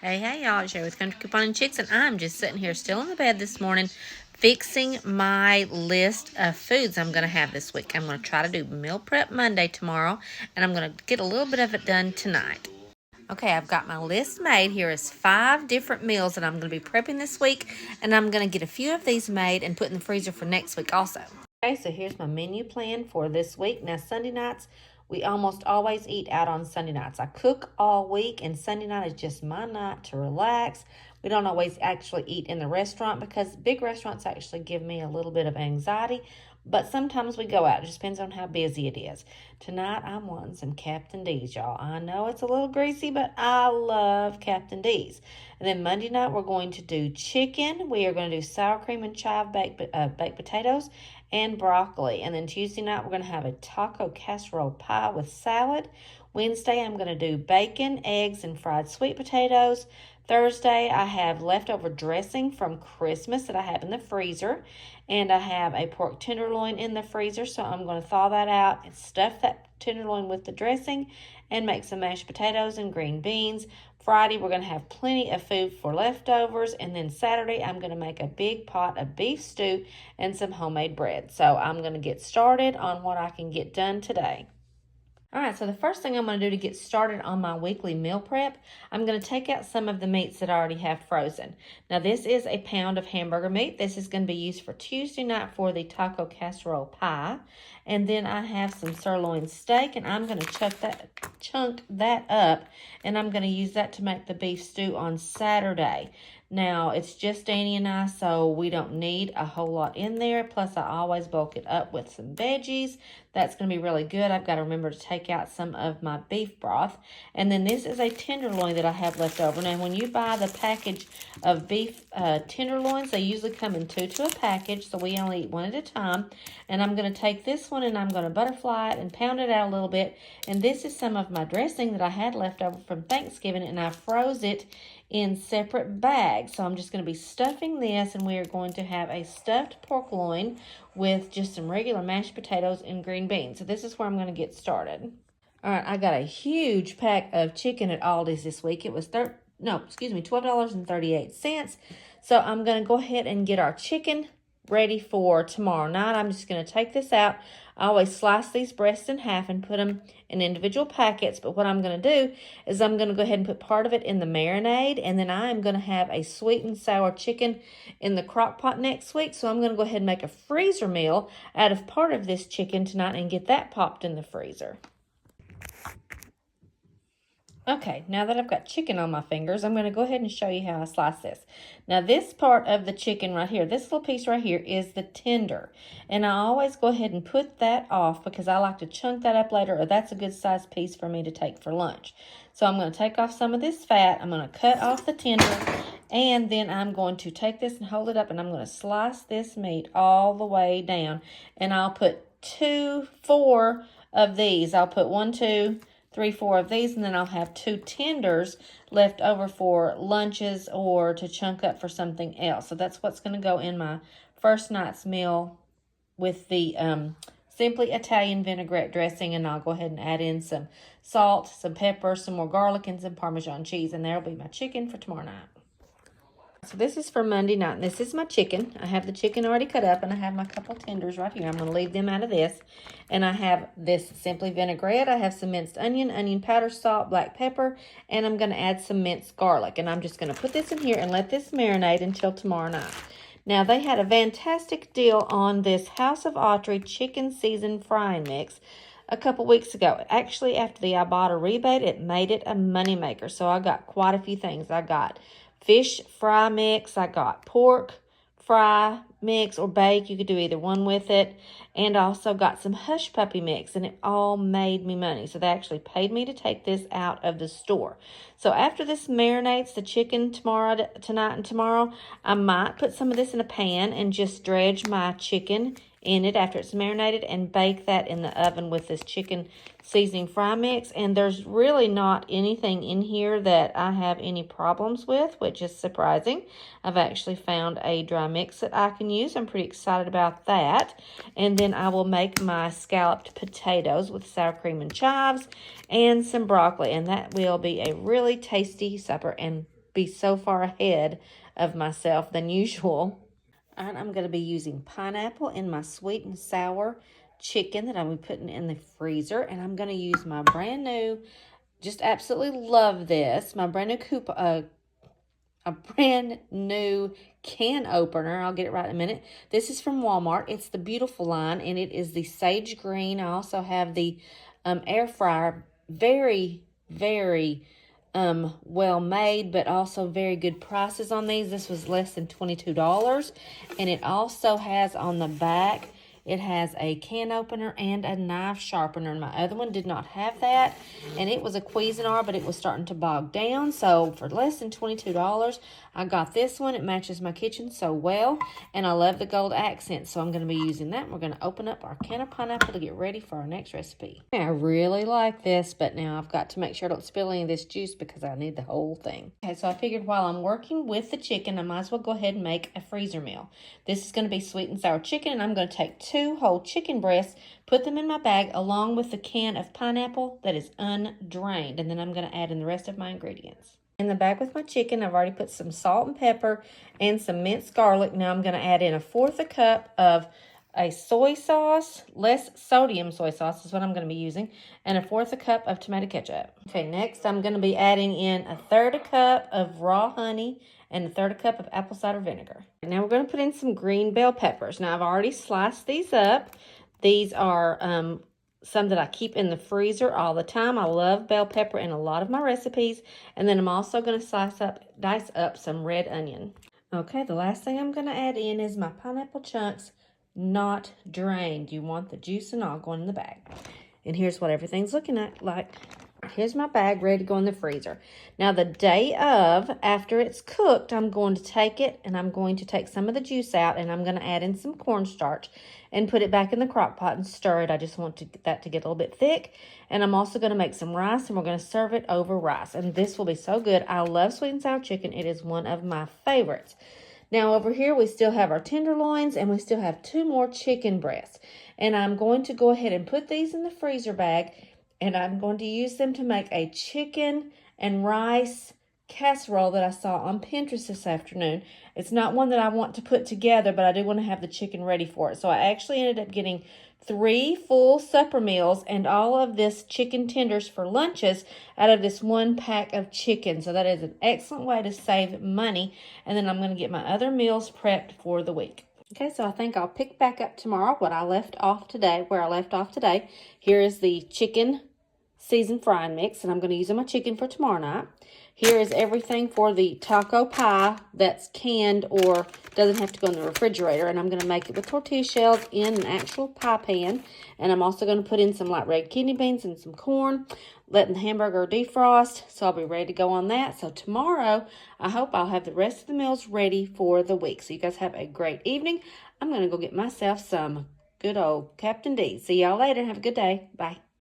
Hey, y'all, it's Sherry with Country Coupon and Chicks, and I'm just sitting here still in the bed this morning fixing my list of foods I'm going to have this week. I'm going to try to do meal prep Monday tomorrow, and I'm going to get a little bit of it done tonight. Okay, I've got my list made. Here is 5 different meals that I'm going to be prepping this week, and I'm going to get a few of these made and put in the freezer for next week also. Okay, so here's my menu plan for this week. Now, Sunday nights, we almost always eat out on Sunday nights. I cook all week, and Sunday night is just my night to relax. We don't always actually eat in the restaurant because big restaurants actually give me a little bit of anxiety. But sometimes we go out. It just depends on how busy it is. Tonight, I'm wanting some Captain D's, y'all. I know it's a little greasy, but I love Captain D's. And then Monday night, we're going to do chicken. We are going to do sour cream and chive baked potatoes and broccoli. And then Tuesday night, we're going to have a taco casserole pie with salad. Wednesday, I'm going to do bacon, eggs, and fried sweet potatoes. Thursday, I have leftover dressing from Christmas that I have in the freezer. And I have a pork tenderloin in the freezer, so I'm going to thaw that out and stuff that tenderloin with the dressing and make some mashed potatoes and green beans. Friday, we're going to have plenty of food for leftovers. And then Saturday, I'm going to make a big pot of beef stew and some homemade bread. So I'm going to get started on what I can get done today. All right, so the first thing I'm going to do to get started on my weekly meal prep, I'm going to take out some of the meats that I already have frozen. Now, this is a pound of hamburger meat. This is going to be used for Tuesday night for the taco casserole pie. And then I have some sirloin steak, and I'm going to chunk that up, and I'm going to use that to make the beef stew on Saturday. Now, it's just Danny and I, so we don't need a whole lot in there. Plus, I always bulk it up with some veggies. That's going to be really good. I've got to remember to take out some of my beef broth. And then this is a tenderloin that I have left over. Now, when you buy the package of beef tenderloins, they usually come in 2 to a package, so we only eat 1 at a time. And I'm going to take this one and I'm going to butterfly it and pound it out a little bit. And this is some of my dressing that I had left over from Thanksgiving, and I froze it in separate bags. So I'm just going to be stuffing this, and we are going to have a stuffed pork loin with just some regular mashed potatoes and green beans. So this is where I'm going to get started. All right, I got a huge pack of chicken at Aldi's this week. It was $12.38. So I'm going to go ahead and get our chicken ready for tomorrow night. I'm just going to take this out. I always slice these breasts in half and put them in individual packets. But what I'm going to do is I'm going to go ahead and put part of it in the marinade. And then I am going to have a sweet and sour chicken in the crock pot next week. So I'm going to go ahead and make a freezer meal out of part of this chicken tonight and get that popped in the freezer. Okay, now that I've got chicken on my fingers, I'm going to go ahead and show you how I slice this. Now, this part of the chicken right here, this little piece right here is the tender. And I always go ahead and put that off because I like to chunk that up later, or that's a good size piece for me to take for lunch. So I'm going to take off some of this fat. I'm going to cut off the tender, and then I'm going to take this and hold it up, and I'm going to slice this meat all the way down. And I'll put 4 of these. I'll put 1, 2, 3, 4 of these, and then I'll have 2 tenders left over for lunches or to chunk up for something else. So that's what's going to go in my first night's meal with the Simply Italian vinaigrette dressing, and I'll go ahead and add in some salt, some pepper, some more garlic, and some Parmesan cheese, and there'll be my chicken for tomorrow night. So this is for Monday night, and this is my chicken. I have the chicken already cut up, and I have my couple tenders right here. I'm going to leave them out of this. And I have this Simply vinaigrette. I have some minced onion powder, salt, black pepper, and I'm going to add some minced garlic. And I'm just going to put this in here and let this marinate until tomorrow night. Now, they had a fantastic deal on this House of Autry chicken seasoned frying mix a couple weeks ago. Actually, after the Ibotta rebate, it made it a moneymaker. So I got quite a few things. I got fish fry mix. I got pork fry mix or bake. You could do either one with it. And I also got some Hush Puppy mix, and it all made me money. So they actually paid me to take this out of the store. So after this marinates the chicken tonight and tomorrow, I might put some of this in a pan and just dredge my chicken in it after it's marinated and bake that in the oven with this chicken seasoning fry mix. And there's really not anything in here that I have any problems with, which is surprising. I've actually found a dry mix that I can use. I'm pretty excited about that. And then I will make my scalloped potatoes with sour cream and chives and some broccoli, and that will be a really tasty supper. And be so far ahead of myself than usual. All right, I'm going to be using pineapple in my sweet and sour chicken that I'm going to be putting in the freezer. And I'm going to use my brand new, just absolutely love this, my brand new a brand new can opener. I'll get it right in a minute. This is from Walmart. It's the Beautiful line, and it is the sage green. I also have the air fryer. Very, very well made, but also very good prices on these. This was less than $22. And it also has on the back, it has a can opener and a knife sharpener. And my other one did not have that. And it was a Cuisinart, but it was starting to bog down. So for less than $22, I got this one. It matches my kitchen so well. And I love the gold accent. So I'm going to be using that. We're going to open up our can of pineapple to get ready for our next recipe. I really like this, but now I've got to make sure I don't spill any of this juice because I need the whole thing. Okay, so I figured while I'm working with the chicken, I might as well go ahead and make a freezer meal. This is going to be sweet and sour chicken, and I'm going to take 2 whole chicken breasts, put them in my bag along with the can of pineapple that is undrained, and then I'm going to add in the rest of my ingredients. In the bag with my chicken, I've already put some salt and pepper and some minced garlic. Now I'm going to add in 1/4 cup of a soy sauce, less sodium soy sauce is what I'm going to be using, and 1/4 cup of tomato ketchup. Okay, next I'm going to be adding in 1/3 cup of raw honey and 1/3 cup of apple cider vinegar. Now we're going to put in some green bell peppers. Now I've already sliced these up. These are some that I keep in the freezer all the time. I love bell pepper in a lot of my recipes. And then I'm also going to dice up some red onion. Okay, the last thing I'm going to add in is my pineapple chunks, not drained. You want the juice and all going in the bag. And here's what everything's looking like. Here's my bag ready to go in the freezer. Now the day of, after it's cooked, I'm going to take it and I'm going to take some of the juice out and I'm going to add in some cornstarch and put it back in the crock pot and stir it. I just want that to get a little bit thick. And I'm also going to make some rice and we're going to serve it over rice. And this will be so good. I love sweet and sour chicken. It is one of my favorites. Now over here we still have our tenderloins and we still have 2 more chicken breasts. And I'm going to go ahead and put these in the freezer bag and I'm going to use them to make a chicken and rice casserole that I saw on Pinterest this afternoon. It's not one that I want to put together, but I do want to have the chicken ready for it. So I actually ended up getting 3 full supper meals and all of this chicken tenders for lunches out of this 1 pack of chicken. So that is an excellent way to save money. And then I'm going to get my other meals prepped for the week. Okay, so I think I'll pick back up tomorrow where I left off today. Here is the chicken seasoned frying mix, and I'm going to use my chicken for tomorrow night. Here is everything for the taco pie that's canned or doesn't have to go in the refrigerator, and I'm going to make it with tortilla shells in an actual pie pan. And I'm also going to put in some light red kidney beans and some corn, letting the hamburger defrost, so I'll be ready to go on that. So tomorrow, I hope I'll have the rest of the meals ready for the week. So you guys have a great evening. I'm going to go get myself some good old Captain D. See y'all later. Have a good day. Bye.